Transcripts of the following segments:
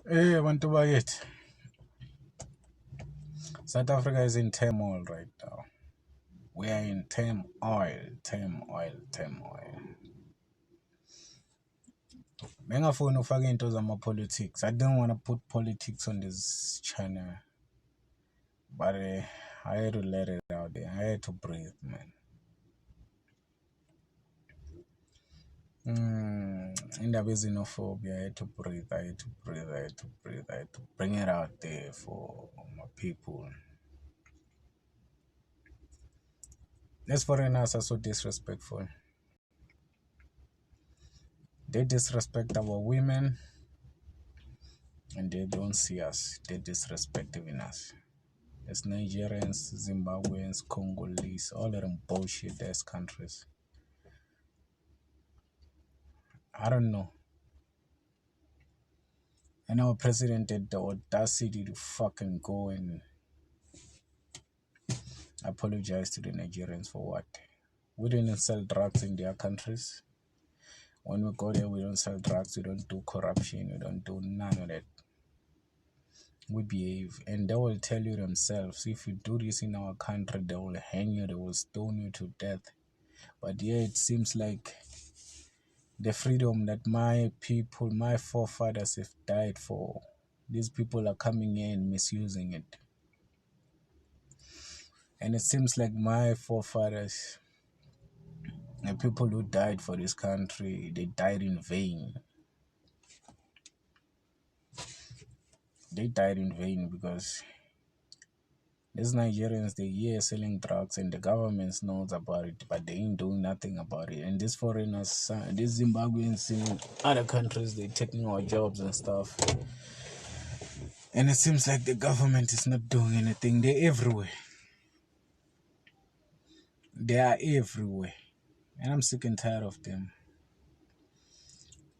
Hey, bantu bakithi. South Africa is in turmoil right now. We are in turmoil. Bengafuni ukufaka into zama-politics. I didn't want to put politics on this channel. But I had to let it out there. I had to breathe, man. Indaba Xinofobia, I had to breathe. I had to bring it out there for my people. These foreigners are so disrespectful. They disrespect our women and they don't see us. They disrespect even us. As Nigerians, Zimbabweans, Congolese, all of them bullshit ass countries. I don't know. And our president had the audacity to fucking go and apologize to the Nigerians for what? We didn't sell drugs in their countries. When we go there, we don't sell drugs, we don't do corruption, we don't do none of that. We behave, and they will tell you themselves, if you do this in our country, they will hang you, they will stone you to death. But yeah, it seems like the freedom that my people, my forefathers have died for, these people are coming in and misusing it. And it seems like my forefathers, the people who died for this country, they died in vain. They died in vain because these Nigerians, they here selling drugs and the government knows about it, but they ain't doing nothing about it. And these foreigners, these Zimbabweans in other countries, they're taking our jobs and stuff. And it seems like the government is not doing anything. They're everywhere. They are everywhere. And I'm sick and tired of them.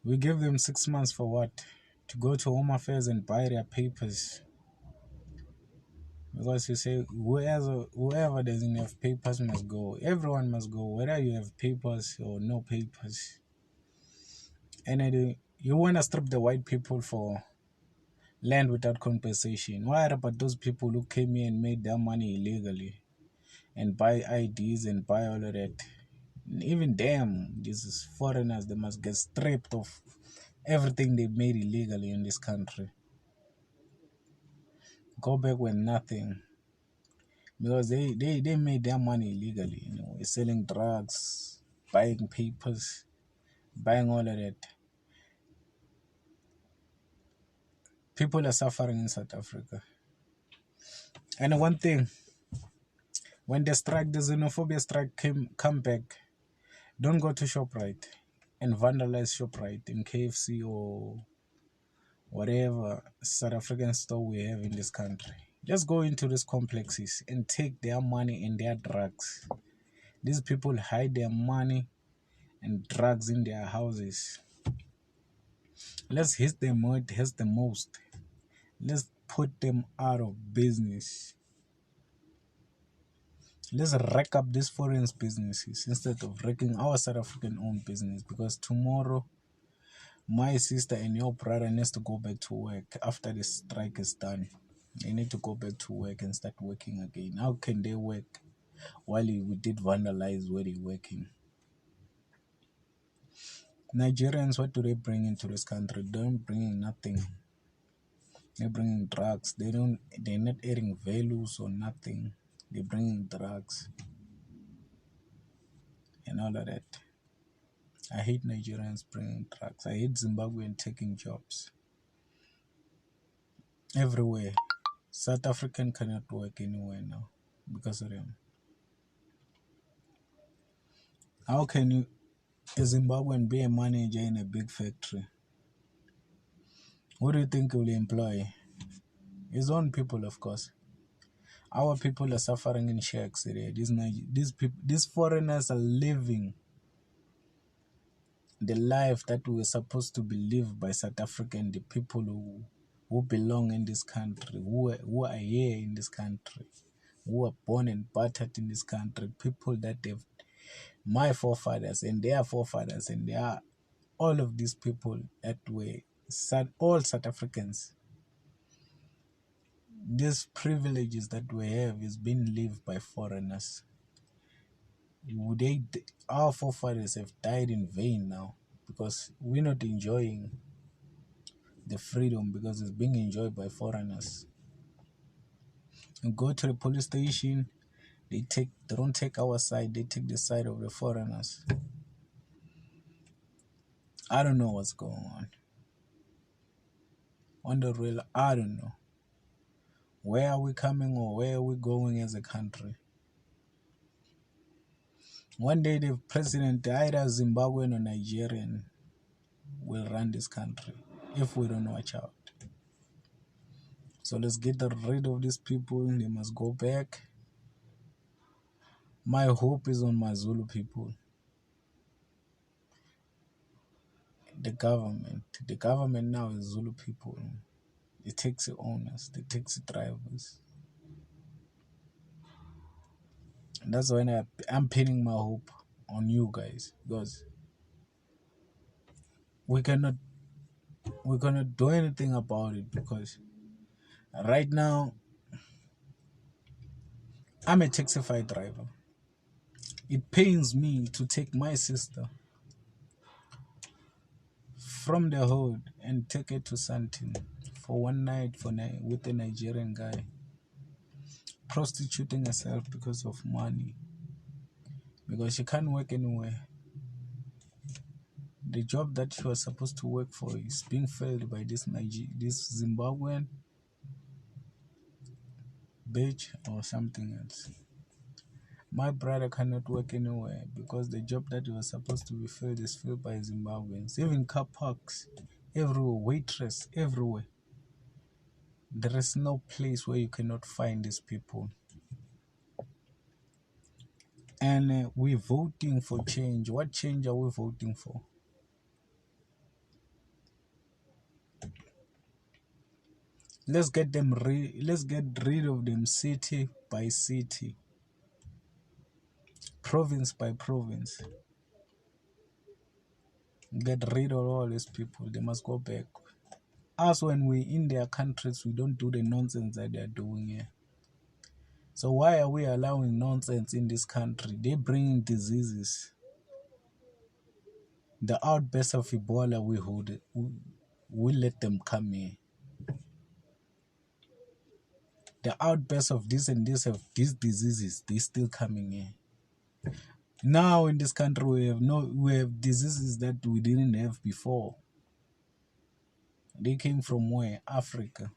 We give them 6 months for what? To go to Home Affairs and buy their papers. Because you say whoever doesn't have papers must go. Everyone must go, whether you have papers or no papers. And you want to strip the white people for land without compensation. Why about those people who came here and made their money illegally and buy IDs and buy all of that? Even them, these foreigners, they must get stripped of everything they made illegally in this country. Go back with nothing. Because they made their money illegally, selling drugs, buying papers, buying all of that. People are suffering in South Africa. And one thing, when the xenophobia strike come back, don't go to ShopRite and vandalize ShopRite in KFC or whatever South African store we have in this country. Just go into these complexes and take their money and their drugs. These people hide their money and drugs in their houses. Let's hit them where it hurts the most. Let's put them out of business. Let's rack up these foreign businesses instead of wrecking our South African owned business, because tomorrow my sister and your brother needs to go back to work after the strike is done. They need to go back to work and start working again. How can they work while we did vandalize where they're working? Nigerians, what do they bring into this country? They don't bring nothing. They're bringing drugs. They're not adding values or nothing. They're bringing drugs and all of that. I hate Nigerians bringing drugs. I hate Zimbabwean taking jobs. Everywhere. South African cannot work anywhere now because of them. How can you, a Zimbabwean, be a manager in a big factory? Who do you think will employ? His own people, of course. Our people are suffering in shacks today. These foreigners are living the life that we were supposed to be lived by South African, the people who belong in this country, who are here in this country, who are born and battered in this country, people that have my forefathers and their forefathers, and they are all of these people that were all South Africans. These privileges that we have is being lived by foreigners. They, our forefathers have died in vain now because we're not enjoying the freedom because it's being enjoyed by foreigners. You go to the police station, they don't take our side, they take the side of the foreigners. I don't know what's going on. On the real, I don't know. Where are we coming or where are we going as a country? One day the president, either Zimbabwean or Nigerian, will run this country if we don't watch out. So let's get rid of these people. They must go back. My hope is on my Zulu people. The government now is Zulu people. The taxi owners, the taxi drivers. And that's when I'm pinning my hope on you guys because we cannot do anything about it because right now I'm a taxify driver. It pains me to take my sister from the hood and take her to Sandton for one night with a Nigerian guy, prostituting herself because of money, because she can't work anywhere. The job that she was supposed to work for is being filled by this Zimbabwean bitch or something else. My brother cannot work anywhere because the job that was supposed to be filled is filled by Zimbabweans. Even car parks, everywhere, waitress, everywhere. There is no place where you cannot find these people. And we're voting for change. What change are we voting for? Let's get rid of them city by city, province by province. Get rid of all these people. They must go back. Us, when we in their countries, we don't do the nonsense that they're doing here. So why are we allowing nonsense in this country? They're bringing diseases. The outburst of Ebola, we let them come here. The outburst of this and this of these diseases, they still coming here. Now in this country we have diseases that we didn't have before. They came from where? Africa.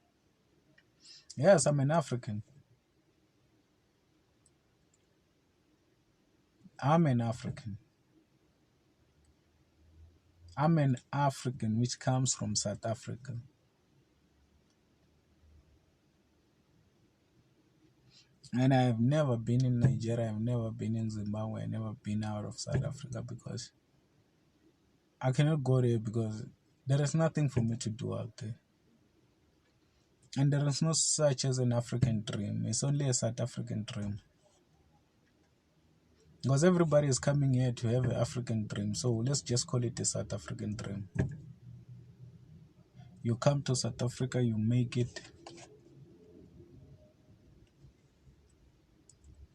Yes, I'm an African. I'm an African. I'm an African which comes from South Africa. And I have never been in Nigeria, I've never been in Zimbabwe, I've never been out of South Africa because I cannot go there because there is nothing for me to do out there. And there is no such as an African dream. It's only a South African dream. Because everybody is coming here to have an African dream. So let's just call it a South African dream. You come to South Africa, you make it.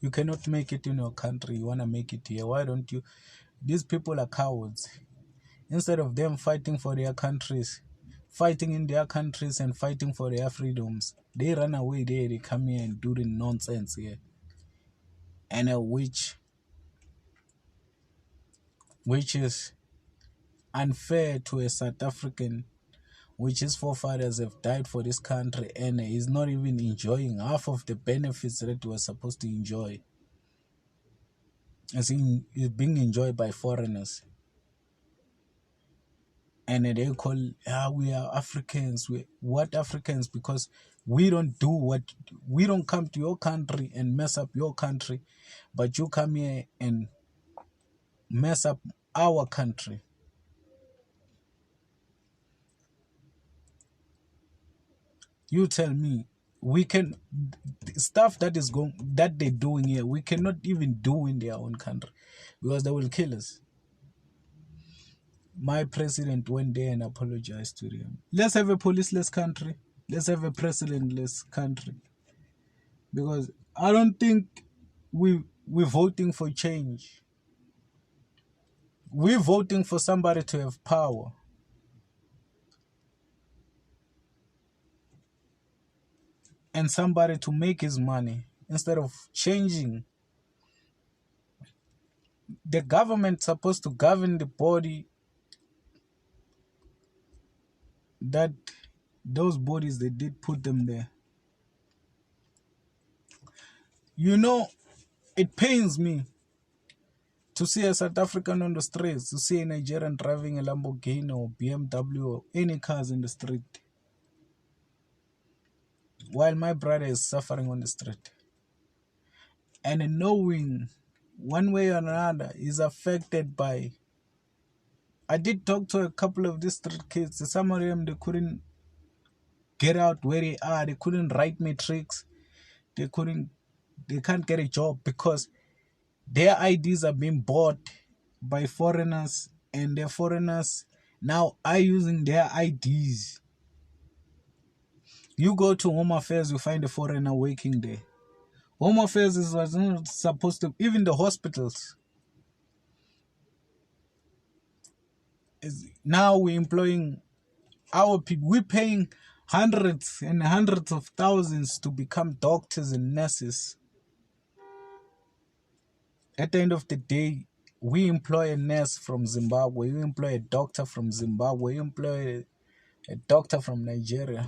You cannot make it in your country. You want to make it here. Why don't you? These people are cowards. Instead of them fighting for their countries, fighting in their countries and fighting for their freedoms, they run away there. They come here and do the nonsense here. And which is unfair to a South African, which his forefathers have died for this country and is not even enjoying half of the benefits that he was supposed to enjoy. It's being enjoyed by foreigners. And they call, we are Africans. What Africans? Because we don't come to your country and mess up your country, but you come here and mess up our country. You tell me, stuff that they're doing here, we cannot even do in their own country because they will kill us. my president went there and apologized to them. Let's have a policeless country. Let's have a presidentless country. Because I don't think we're voting for change. We're voting for somebody to have power. And somebody to make his money instead of changing. The government's supposed to govern the body that those bodies they did put them there. You know, it pains me to see a South African on the streets, to see a Nigerian driving a Lamborghini or BMW or any cars in the street, while my brother is suffering on the street. And knowing one way or another is affected by... I did talk to a couple of these street kids. Some of them, they couldn't get out where they are. They couldn't write matrix. They can't get a job because their IDs are being bought by foreigners, and the foreigners now are using their IDs. You go to Home Affairs, you find a foreigner working there. Home Affairs was not supposed to... Even the hospitals. Now we're employing our people. We're paying hundreds and hundreds of thousands to become doctors and nurses. At the end of the day, we employ a nurse from Zimbabwe, we employ a doctor from Zimbabwe, we employ a doctor from Nigeria.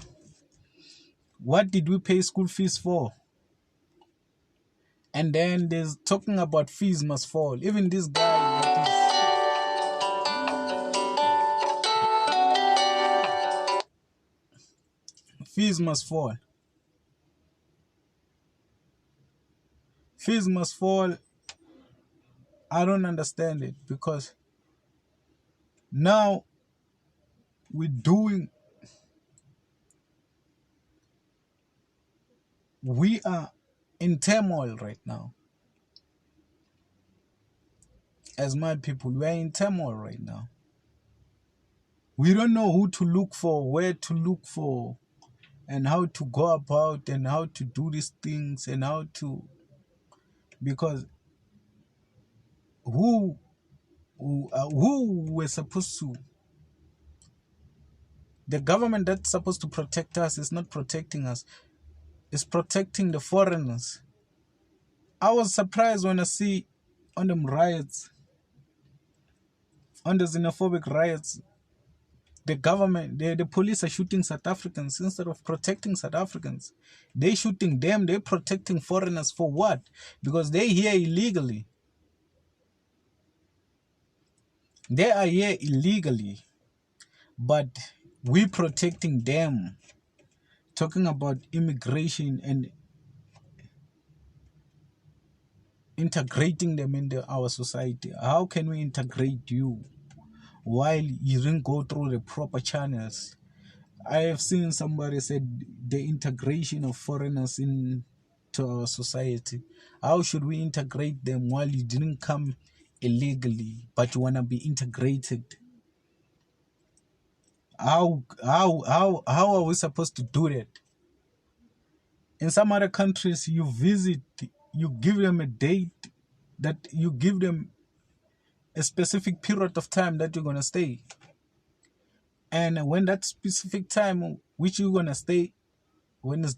What did we pay school fees for? And then there's talking about fees must fall. Even this guy, fees must fall. Fees must fall. I don't understand it, because now we are in turmoil right now. As my people, we are in turmoil right now. We don't know who to look for, where to look for, and how to go about, and how to do these things, and how to... Because who we're supposed to... The government that's supposed to protect us is not protecting us. It's protecting the foreigners. I was surprised when I see on them riots, on the xenophobic riots, the government, the police are shooting South Africans instead of protecting South Africans. They're shooting them. They're protecting foreigners for what? Because they're here illegally. They are here illegally. But we're protecting them. Talking about immigration and integrating them into our society. How can we integrate you while you didn't go through the proper channels? I have seen somebody said the integration of foreigners into our society. How should we integrate them while you didn't come illegally, but you want to be integrated? How are we supposed to do that? In some other countries, you visit, you give them a date, that you give them a specific period of time that you're going to stay. And when that specific time which you're going to stay, when it's